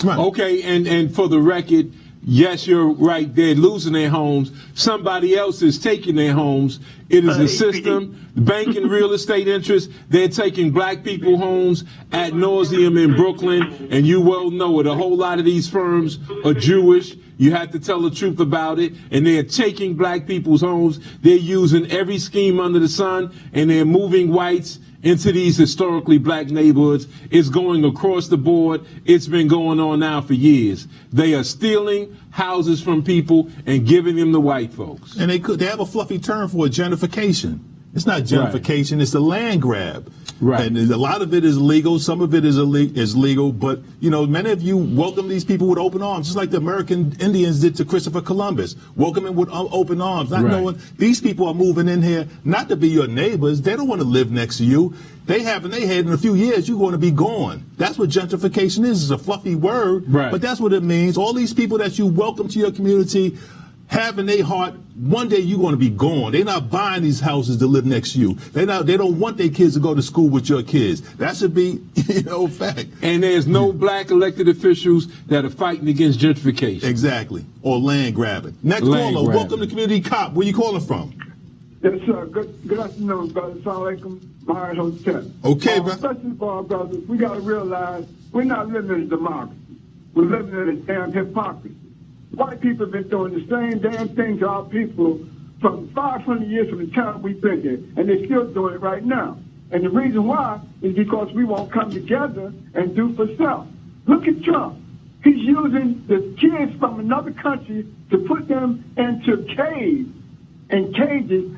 [SPEAKER 1] Right.
[SPEAKER 2] Okay, and for the record, yes, you're right. They're losing their homes. Somebody else is taking their homes. It is a system. Banking real estate interests. They're taking black people homes ad nauseum in Brooklyn, and you well know it. A whole lot of these firms are Jewish. You have to tell the truth about it. And they're taking black people's homes. They're using every scheme under the sun, and they're moving whites into these historically black neighborhoods. It's going across the board. It's been going on now for years. They are stealing houses from people and giving them to white folks.
[SPEAKER 1] And they have a fluffy term for it, gentrification. It's not gentrification, it's a land grab.
[SPEAKER 2] Right.
[SPEAKER 1] And a lot of it is legal, some of it is legal, but many of you welcome these people with open arms, just like the American Indians did to Christopher Columbus. Welcome him with open arms, not knowing these people are moving in here not to be your neighbors. They don't want to live next to you. They have in their head in a few years you're going to be gone. That's what gentrification is. It's a fluffy word, but that's what it means. All these people that you welcome to your community have in their heart, one day you're going to be gone. They're not buying these houses to live next to you. They don't want their kids to go to school with your kids. That should be, fact.
[SPEAKER 2] And there's no black elected officials that are fighting against gentrification.
[SPEAKER 1] Exactly. Or land grabbing. Next caller, welcome to Community Cop. Where you calling from?
[SPEAKER 6] Yes, sir. Good afternoon, brother. Assalamu alaikum. Mahar Hotel.
[SPEAKER 1] Okay, bro.
[SPEAKER 6] First of all, brother, we got to realize we're not living in a democracy. We're living in a damn hypocrisy. White people have been doing the same damn thing to our people from 500 years from the time we've been here, and they're still doing it right now. And the reason why is because we won't come together and do for self. Look at Trump. He's using the kids from another country to put them into cages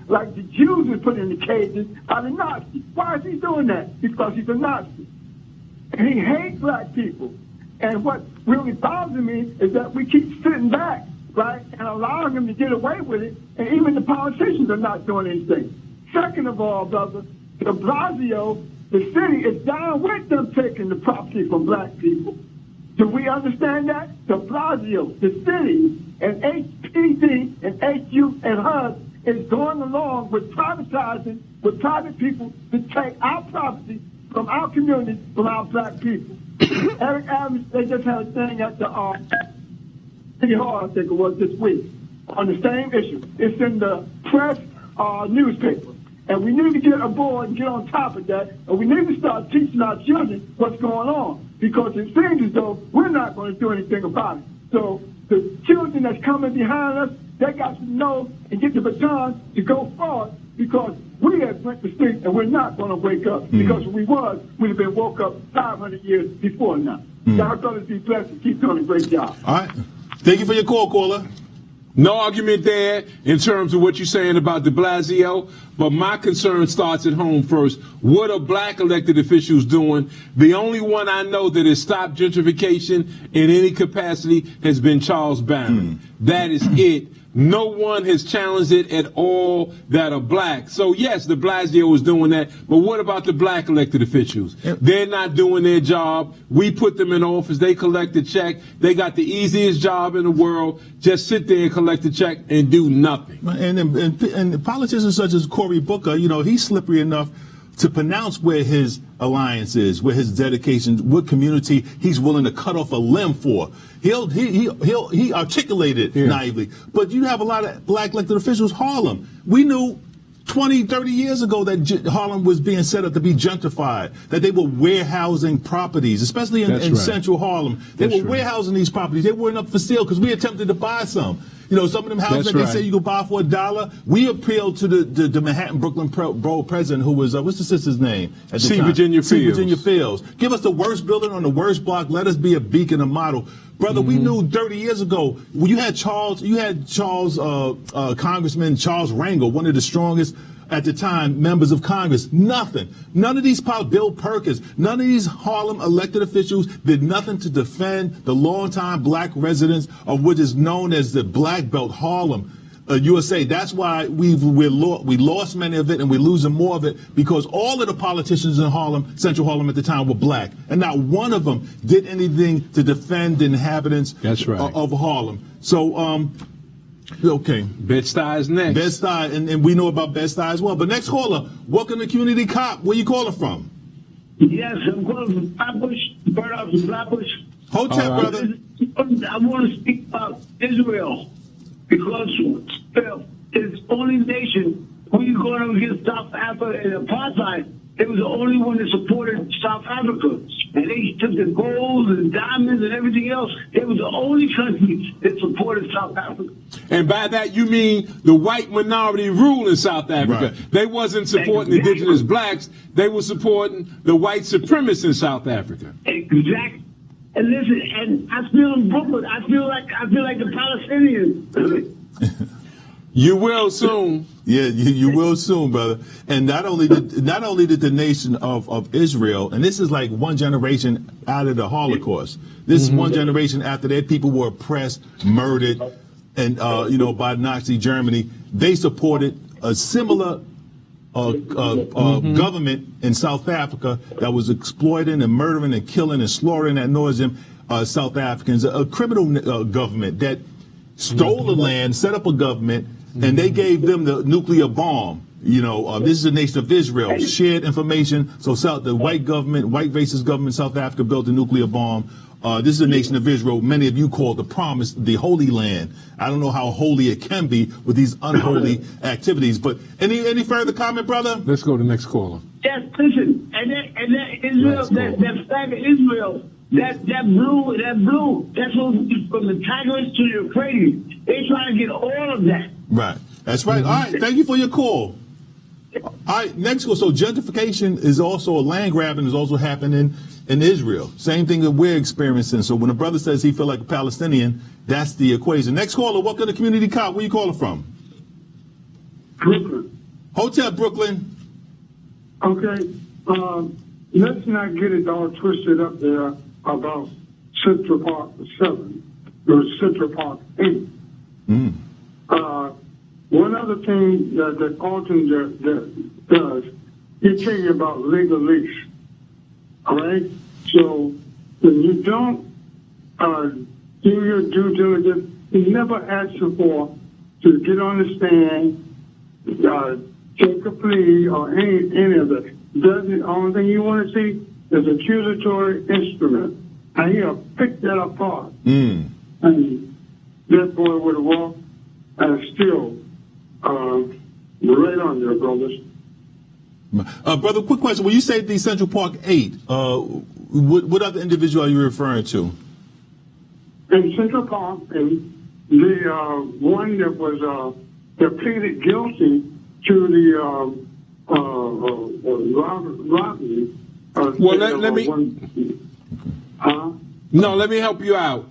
[SPEAKER 6] like the Jews were put in the cages by the Nazis. Why is he doing that? Because he's a Nazi. And he hates black people. And what really bothers me is that we keep sitting back, right, and allowing them to get away with it, and even the politicians are not doing anything. Second of all, brother, de Blasio, the city is down with them taking the property from black people. Do we understand that? De Blasio, the city, and HPD and HU and HUD is going along with privatizing with private people to take our property from our community, from our black people. Eric Adams, they just had a thing at the City Hall, I think it was this week, on the same issue. It's in the press newspaper. And we need to get aboard and get on top of that. And we need to start teaching our children what's going on. Because it seems as though we're not going to do anything about it. So the children that's coming behind us, they got to know and get the baton to go forward. Because we have went to sleep and we're not going to wake up. Because if we was, we'd have been woke up 500 years before now. Our brothers be blessed and keep doing a great job.
[SPEAKER 1] All right. Thank you for your call, caller.
[SPEAKER 2] No argument there in terms of what you're saying about de Blasio, but my concern starts at home first. What are black elected officials doing? The only one I know that has stopped gentrification in any capacity has been Charles Barron. That is it. No one has challenged it at all that are black. So, yes, de Blasio is doing that, but what about the black elected officials? They're not doing their job. We put them in office. They collect a check. They got the easiest job in the world. Just sit there and collect a check and do nothing.
[SPEAKER 1] And politicians such as Cory Booker, he's slippery enough to pronounce where his alliance is, where his dedication, what community he's willing to cut off a limb for. He articulated naively. But you have a lot of black elected officials. Harlem, we knew 20, 30 years ago that Harlem was being set up to be gentrified, that they were warehousing properties, especially in central Harlem. They were warehousing these properties. They weren't up for sale because we attempted to buy some. You know, some of them houses
[SPEAKER 2] That's
[SPEAKER 1] that
[SPEAKER 2] right.
[SPEAKER 1] they say you could buy for $1. We appealed to the Manhattan Brooklyn borough president, who was what's the sister's name at the
[SPEAKER 2] C.
[SPEAKER 1] time?
[SPEAKER 2] Virginia
[SPEAKER 1] C.
[SPEAKER 2] Fields.
[SPEAKER 1] Virginia Fields. Give us the worst building on the worst block. Let us be a beacon, a model. Brother, we knew 30 years ago when you had Charles Congressman Charles Rangel, one of the strongest at the time members of Congress. Nothing. None of these Bill Perkins, none of these Harlem elected officials did nothing to defend the longtime black residents of what is known as the Black Belt, Harlem. USA. That's why we lost many of it, and we're losing more of it because all of the politicians in Harlem, Central Harlem at the time, were black, and not one of them did anything to defend the inhabitants
[SPEAKER 2] That's right.
[SPEAKER 1] of Harlem. So, okay.
[SPEAKER 2] Bed-Stuy is next.
[SPEAKER 1] Bed-Stuy, and we know about Bed-Stuy as well. But next caller, welcome to Community Cop. Where you calling from?
[SPEAKER 7] Yes, I'm calling from Flatbush, Birdhouse in Flatbush.
[SPEAKER 1] Hotep,
[SPEAKER 2] All right.
[SPEAKER 1] brother.
[SPEAKER 7] I want to speak about Israel because Israel is the only nation when you go against South Africa and apartheid. It was the only one that supported South Africa. And they took the gold and diamonds and everything else. It was the only country that supported South Africa.
[SPEAKER 2] And by that, you mean the white minority rule in South Africa.
[SPEAKER 1] Right.
[SPEAKER 2] They wasn't supporting
[SPEAKER 7] Exactly.
[SPEAKER 2] indigenous blacks. They were supporting the white supremacists in South Africa.
[SPEAKER 7] Exactly. And listen, and I feel in Brooklyn, I feel like the Palestinians.
[SPEAKER 2] You will soon.
[SPEAKER 1] Yeah, you will soon, brother. And not only did the nation of Israel, and this is like one generation out of the Holocaust. This is one generation after their people were oppressed, murdered, and by Nazi Germany. They supported a similar government in South Africa that was exploiting and murdering and killing and slaughtering at nauseam South Africans. A criminal government that stole the land, set up a government, and they gave them the nuclear bomb. This is the nation of Israel. Shared information. So the white government, white racist government, South Africa built a nuclear bomb. This is the nation of Israel. Many of you call the promise the Holy Land. I don't know how holy it can be with these unholy activities. But any further comment, brother?
[SPEAKER 2] Let's go to the next caller.
[SPEAKER 7] Yes, listen, and that Israel, that flag of Israel, that blue, that's from the Tigris to the Euphrates. They trying to get all of that.
[SPEAKER 1] Right. That's right. All right. Thank you for your call. All right. Next call. So gentrification is also land grabbing is also happening in Israel. Same thing that we're experiencing. So when a brother says he feel like a Palestinian, that's the equation. Next caller. Welcome to Community Cop. Where you calling from?
[SPEAKER 6] Brooklyn.
[SPEAKER 1] Hotel Brooklyn.
[SPEAKER 6] Okay. Let's not get it all twisted up there about Central Park 7 or Central Park 8. One other thing that Alton does, he's talking about legal lease. All right? So when you don't do your due diligence, he never asks you for to get on the stand, take a plea or any of that. The only thing you want to see is accusatory instrument. And he'll pick that apart. And that boy would have walked and still right on there, brothers.
[SPEAKER 1] Brother, quick question. When you say the Central Park 8, what other individual are you referring to?
[SPEAKER 6] In Central Park, and the one that was that pleaded guilty to the robbery.
[SPEAKER 2] Well, let me. No, let me help you out.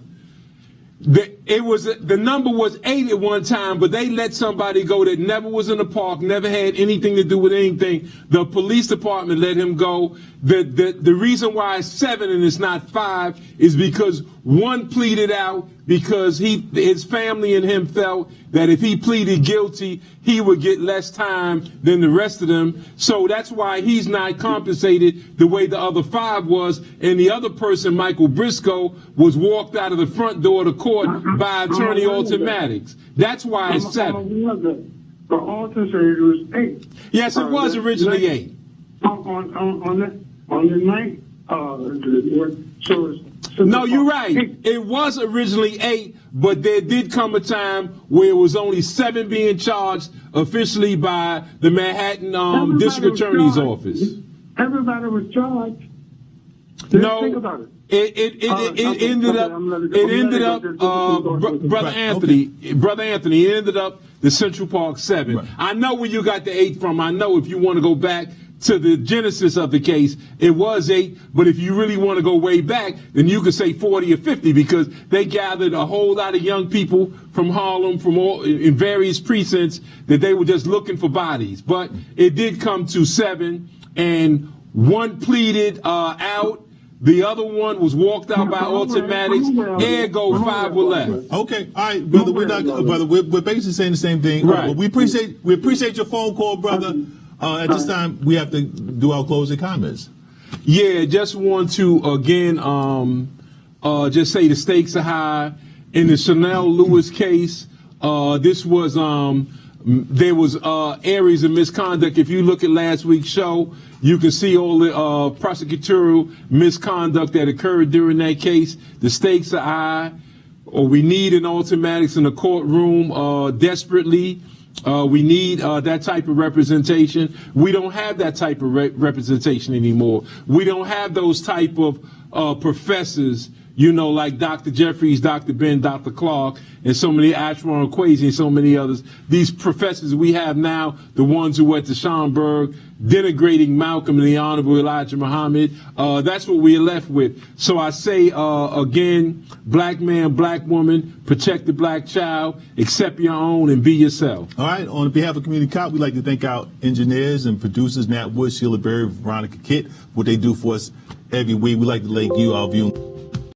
[SPEAKER 2] The number was 8 at one time, but they let somebody go that never was in the park, never had anything to do with anything. The police department let him go. The reason why it's 7 and it's not 5 is because one pleaded out because his family and him felt that if he pleaded guilty, he would get less time than the rest of them. So that's why he's not compensated the way the other 5 was. And the other person, Michael Briscoe, was walked out of the front door of the court by attorney Alton Maddox. That's why it's 7.
[SPEAKER 6] But Alton said it was 8.
[SPEAKER 2] Yes, it was originally 8.
[SPEAKER 6] On the night, so it's
[SPEAKER 2] no, you're right. It was originally 8, but there did come a time where it was only 7 being charged officially by the Manhattan District Attorney's Office.
[SPEAKER 6] Everybody was charged.
[SPEAKER 2] No,
[SPEAKER 6] think about it.
[SPEAKER 2] It ended up, Brother Anthony, it ended up the Central Park 7.
[SPEAKER 1] Right.
[SPEAKER 2] I know where you got the 8 from. I know if you want to go back to the genesis of the case, it was 8. But if you really want to go way back, then you could say 40 or 50, because they gathered a whole lot of young people from Harlem, from all in various precincts, that they were just looking for bodies. But it did come to 7, and one pleaded out. The other one was walked out by automatics. Ergo, 5 were left.
[SPEAKER 1] Okay, all right, brother. We're basically saying the same thing.
[SPEAKER 2] Right.
[SPEAKER 1] We appreciate your phone call, brother. At this time, we have to do our closing comments.
[SPEAKER 2] Yeah, just want to again just say the stakes are high in the Chanel Lewis case. This was there was areas of misconduct. If you look at last week's show, you can see all the prosecutorial misconduct that occurred during that case. The stakes are high, or we need an automatics in the courtroom desperately. We need that type of representation. We don't have that type of representation anymore. We don't have those type of professors, you know, like Dr. Jeffries, Dr. Ben, Dr. Clark, and so many, Ashmore Kwesi, and so many others. These professors we have now, the ones who went to Schomburg, denigrating Malcolm and the Honorable Elijah Muhammad, that's what we're left with. So I say, again, black man, black woman, protect the black child, accept your own, and be yourself.
[SPEAKER 1] All right, on behalf of Community Cop, we'd like to thank our engineers and producers, Nat Wood, Sheila Berry, Veronica Kitt, what they do for us every week. We'd like to let you, our view.